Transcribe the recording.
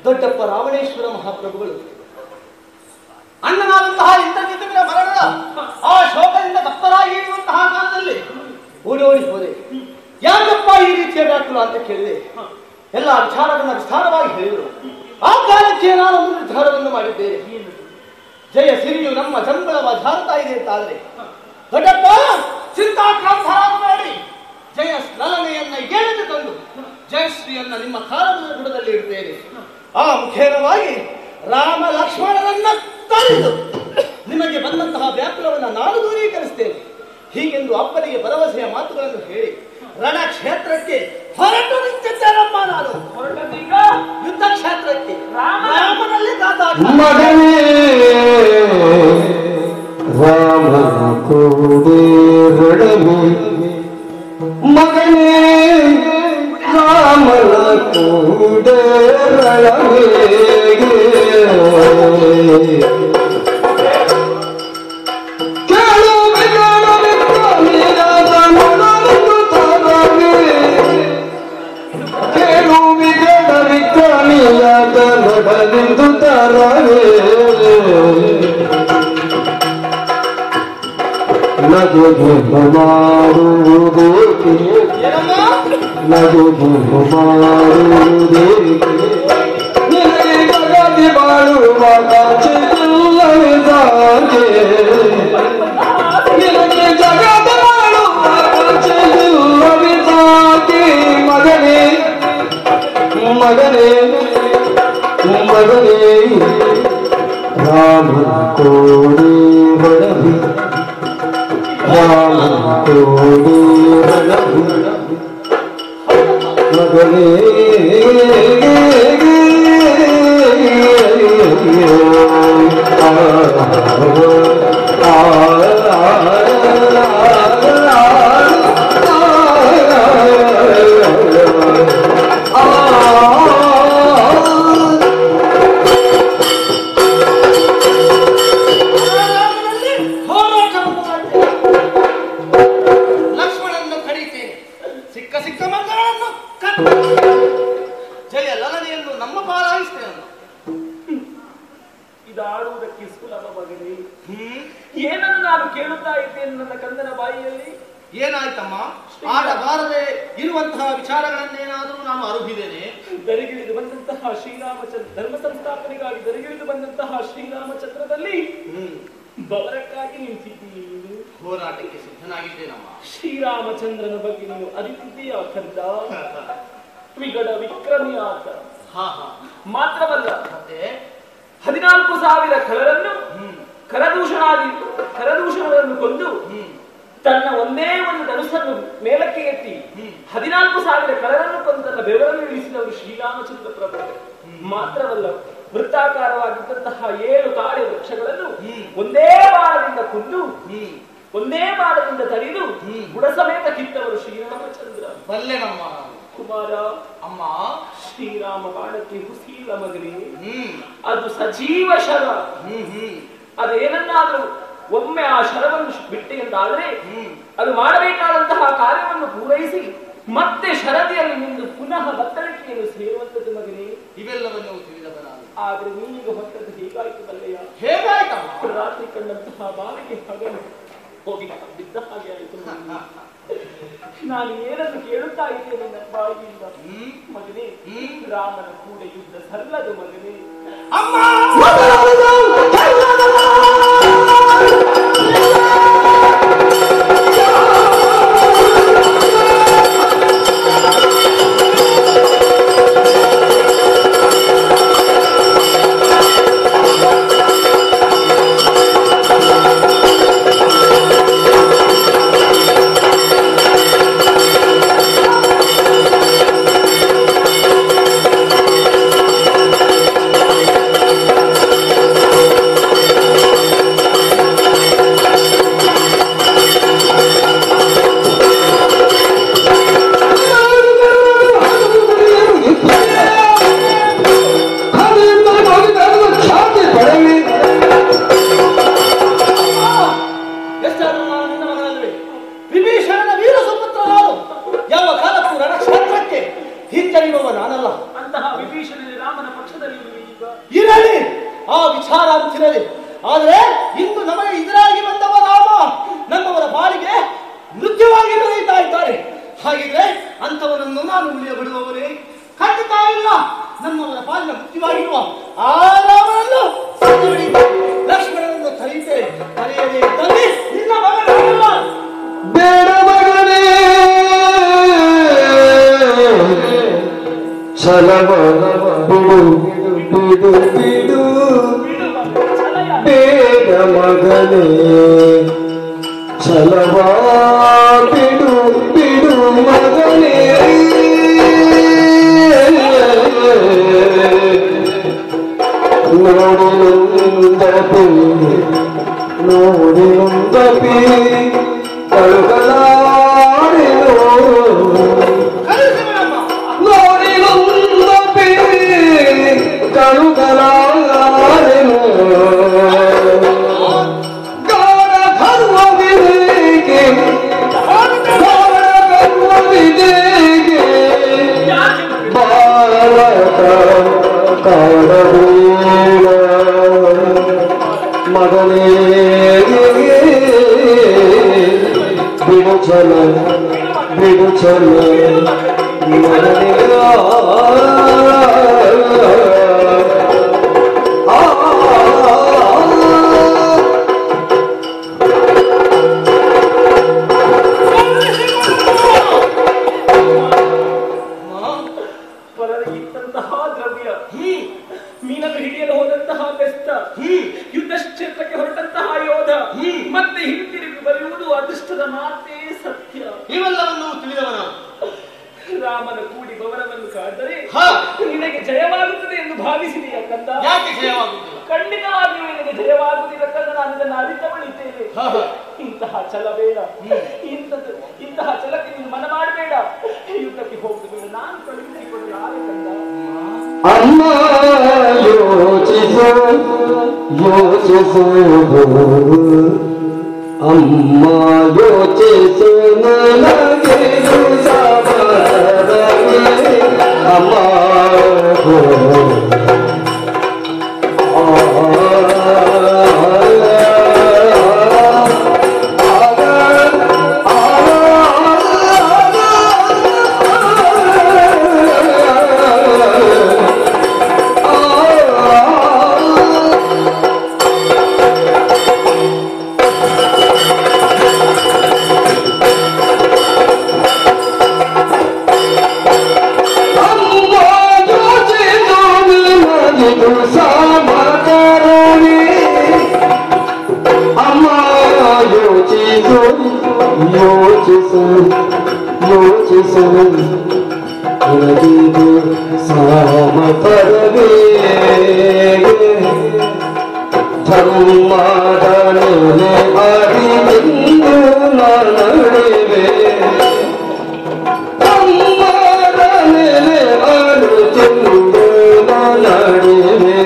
ದೊಡ್ಡಪ್ಪ ರಾವಣೇಶ್ವರ ಮಹಾಪ್ರಭುಗಳು ಅಣ್ಣನಾದಂತಹ ಇಂದ್ರಜಿತುವಿನ ಮರಣದ ಆ ಶೋಕದಿಂದ ತಪ್ತರಾಗಿ ಇರುವಂತಹ ಕಾಲದಲ್ಲಿ ಓಡಿ ಹೋದೆ. ಯಾಕಪ್ಪ ಈ ರೀತಿಯ ವ್ಯಾಕುಲ ಅಂತ ಕೇಳಿದೆ. ಎಲ್ಲ ವಿಚಾರವನ್ನ ವಿಸ್ತಾರವಾಗಿ ಹೇಳಿದರು. ಆ ಕಾಲಕ್ಕೆ ನಾನು ಒಂದು ನಿರ್ಧಾರವನ್ನು ಮಾಡಿದ್ದೇನೆ. ಜಯ ಸಿರಿಯು ನಮ್ಮ ಜಂಬಳವ ಧಾರ್ತಾ ಇದೆ ಅಂತಾದರೆ ದೊಡ್ಡಪ್ಪ ಚಿಂತಾಕ್ರಾಂತರಾದ ಮಾಡಿ ಜಯ ಲಲನೆಯನ್ನ ಎಳೆದು ತಂದು ಜಯಶ್ರೀಯನ್ನ ನಿಮ್ಮ ಕಾಲದ ಬುಡದಲ್ಲಿ ಇಡುತ್ತೇನೆ. ಆ ಮುಖೇನವಾಗಿ ರಾಮ ಲಕ್ಷ್ಮಣರನ್ನ ತರಿದು ನಿಮಗೆ ಬಂದಂತಹ ವ್ಯಾಕುಲವನ್ನು ನಾನು ದೂರೀಕರಿಸ್ತೇನೆ. ಹೀಗೆಂದು ಅಪ್ಪನಿಗೆ ಭರವಸೆಯ ಮಾತುಗಳನ್ನು ಹೇಳಿ ರಣಕ್ಷೇತ್ರಕ್ಕೆ ಹೊರಟು ನಿಂತಿದ್ದೇನಮ್ಮ. ನಾನು ಹೊರಟೀಗ ಯುದ್ಧ ಕ್ಷೇತ್ರಕ್ಕೆ ರಾಮನಲ್ಲಿ ಮಗನೇ ರಾಮನ ಕೂಡ ನಗು ಮಾಡುವುದೇಕೆ ನಗು ಮಾಡುವುದೇಕೆ ನಿನಗೆ ಜಗತಿ ಬಾಳುವ ಕಾಚಿಲ್ಲವಿದಾಗೆ ನಿನಗೆ ಜಗತಿ ಬಾಳುವ ಕಾಚಿಲ್ಲವಿದಾಗೆ ಮಗನೇ ಮಗನೇ ಮಗನೇ ರಾಮ ಕೋಡಿ ಬರಲಿ ರಾಮ ಕೋಡಿ ಬರಲಿ ಮಗನೇ ಜಯ ಲಲನೆಯನ್ನು ನಮ್ಮ ಪಾಲಾಯಿಸ್ತೇನೆ. ಇದಾಡುವುದಕ್ಕೆ ಸುಲಭ ಮಗನೇ. ಏನನ್ನು ನಾನು ಕೇಳುತ್ತಾ ಇದ್ದೇನೆ ನನ್ನ ಕಂದನ ಬಾಯಿಯಲ್ಲಿ. ಏನಾಯ್ತಮ್ಮ? ಆಡಬಾರದೆ ಇರುವಂತಹ ವಿಚಾರಗಳನ್ನೇನಾದರೂ ನಾನು ಅರುಹಿದ್ದೇನೆ. ದರಿಗಿಳಿದು ಬಂದಂತಹ ಶ್ರೀರಾಮಚಂದ್ರ ಧರ್ಮ ಸಂಸ್ಥಾಪನೆಗಾಗಿ ದರಿಗಿಳಿದು ಬಂದಂತಹ ಶ್ರೀರಾಮಚಂದ್ರದಲ್ಲಿ ಬವರಕ್ಕಾಗಿ ನಿಂತಿದ್ದೀನಿ. ಹೋರಾಟಕ್ಕೆ ಸಿದ್ಧನಾಗಿದ್ದೇನಮ್ಮ. ಶ್ರೀರಾಮಚಂದ್ರನ ಬಗ್ಗೆ ನೀನು ಅರಿತಿದ್ದೀಯ ಕಂದ. ವಿಗಡ ವಿಕ್ರಮಿಯಾದ ಮಾತ್ರವಲ್ಲ, 14,000 ಖಳರನ್ನು ಕರದೂಷಣವನ್ನು ಕೊಂದು ತನ್ನ ಒಂದೇ ಒಂದು ಧನುಸ್ಸನ್ನು ಮೇಲಕ್ಕೆ ಎತ್ತಿ 14,000 ಖಳರನ್ನು ಕೊಂದು ತನ್ನ ಬೆವರನ್ನು ಇಳಿಸಿದವರು ಶ್ರೀರಾಮಚಂದ್ರ ಪ್ರಭು. ಮಾತ್ರವಲ್ಲ, ವೃತ್ತಾಕಾರವಾಗಿದ್ದಂತಹ 7 ಕಾಡೆ ವೃಕ್ಷಗಳನ್ನು ಒಂದೇ ಬಾಣದಿಂದ ಕೊಂದು ಒಂದೇ ಬಾಣದಿಂದ ತಡೆದು ಬುಡ ಸಮೇತ ಕಿತ್ತವರು ಶ್ರೀರಾಮಚಂದ್ರ. ಬಲ್ಲೆನಮ್ಮ ಕುಮಾರ. ಅಮ್ಮ, ಶ್ರೀರಾಮ ಬಾಣಕ್ಕೆ ಹುಸಿಲ್ಲ ಮಗನೇ. ಅದು ಸಜೀವ ಶರ. ಅದೇನನ್ನಾದ್ರೂ ಒಮ್ಮೆ ಆ ಶರವನ್ನು ಬಿಟ್ಟೆ ಎಂದಾದರೆ ಅದು ಮಾಡಬೇಕಾದಂತಹ ಕಾರ್ಯವನ್ನು ಪೂರೈಸಿ ಮತ್ತೆ ಶರದಿಯಲ್ಲಿ ನಿಂದು ಪುನಃ ಬತ್ತಳಿಕೆಯನ್ನು ಸೇರುವಂತದ್ದು ಮಗನೇ. ಇವೆಲ್ಲವನ್ನು ತಿಳಿದವನ. ಆದ್ರೆ ನೀನೀಗ ಹೊತ್ತದ್ದು ಹೇಗಾಯ್ತು ಬಲ್ಲೆಯ? ಹೇಗಾಯ್ತಮ್ಮ? ರಾತ್ರಿ ಕಂಡಂತಹ ಬಾವಿಗೆ ಹಗಲು ಹೋಗಿ ಬಿದ್ದ ಹಾಗೆ ಆಯಿತು. ನಾನು ಏನನ್ನು ಕೇಳುತ್ತಾ ಇದ್ದೇನೆ ನನ್ನ ಬಾಯಿಯಿಂದ. ಮಗನೇ, ರಾಮನ ಕೂಡ ಯುದ್ಧ ಸಲ್ಲದು ಮಗನೇ. ಅಮ್ಮ ನಾನು ಉಳಿಯ ಬಿಡುವವರೇ ಖಂಡಿತ ಇಲ್ಲ. ನಮ್ಮವರ ಪಾಲಿನ ಮುಖ್ಯವಾಗಿರುವ ಆ ರಾಮನನ್ನು ಸಂಜೆ ಲಕ್ಷ್ಮಣನನ್ನು ಕರೆಯುತ್ತೇನೆ. ಕರೆಯದೇ ತಂದೆ ನಿನ್ನ ಮಗನಲ್ಲ. ಬೇಡ ಮಗನೇ ಛಲವ ಬಿಡು ಬಿಡು ಬಿಡು ಬೇಡ ಮಗನೇ ಛಲವ ಬಿಡು ಬಿಡು ಮಗನೇ ನೋಡಿ ನೊಂದಪಿ ಕಳುಗಲಾಡೆನು ನೋಡಿ ನೊಂದಪಿ ಕಳುಗಲಾಡೆನು ಗಾಢ ಗರ್ವವಿದೇಗೆ ಭಾರತ ಕಾಡಬೇಡ ಮಗನೇ ಬಿಡು ಛಲ ಬಿಡು ಛಲ ಮಗನೇ ಪರರಿಗಿದ್ದಂತಹ ದ್ರವ್ಯ ಮೀನನ್ನು ಹಿಡಿಯಲು ಹೋದಂತಹ ಬೆಸ್ತ ಯುದ್ಧ ಕ್ಷೇತ್ರಕ್ಕೆ ಹೊರಟಂತಹ ಯೋಧ ಮತ್ತೆ ಹಿಂತಿರುಗಿ ಬರೆಯುವುದು ಅದೃಷ್ಟದ ಮಾತೇ ಸತ್ಯ. ಇವೆಲ್ಲವನ್ನು ತಿಳಿದವನ ರಾಮನ ಕೂಡಿ ಭವನವನ್ನು ಕಾದರೆ ನಿನಗೆ ಜಯವಾಗುತ್ತದೆ ಎಂದು ಭಾವಿಸಿದೆಯ ಕಂದ? ಯಾಕೆ ಜಯವಾಗುವುದಿಲ್ಲ? ಖಂಡಿತವಾಗಿಯೂ ನಿನಗೆ ಜಯವಾಗುವುದಿಲ್ಲ ಕಂದ. ನಾನು ಇದನ್ನು ಅರಿತವಳಿದ್ದೇನೆ. ಇಂತಹ ಛಲ ಬೇಡ. ಇಂತಹ ಛಲಕ್ಕೆ ನೀನು ಮನ ಮಾಡಬೇಡ. ಯುದ್ಧಕ್ಕೆ ಹೋಗುವುದು ನಾನು ಕಳುಹಿಸಿಕೊಂಡು ಯಾರೇ ಕಂದ? ಅಮ್ಮ ಯೋಚಿಸು ಯೋಚಿಸು ಅಮ್ಮ ಯೋಚಿಸು ನನಗೆ ಅಮ್ಮ ಯೋಚಿಸು ಯೋಚಿಸು ಉಳದಿದು ಸಾಮತರವೇ ಧರ್ಮದ ನೆಲೆ ಅರಿವಿಂದು ನಡೆವೆ ಧರ್ಮದ ನೆಲೆ ಅರಿವಿಂದು ನಡೆವೆ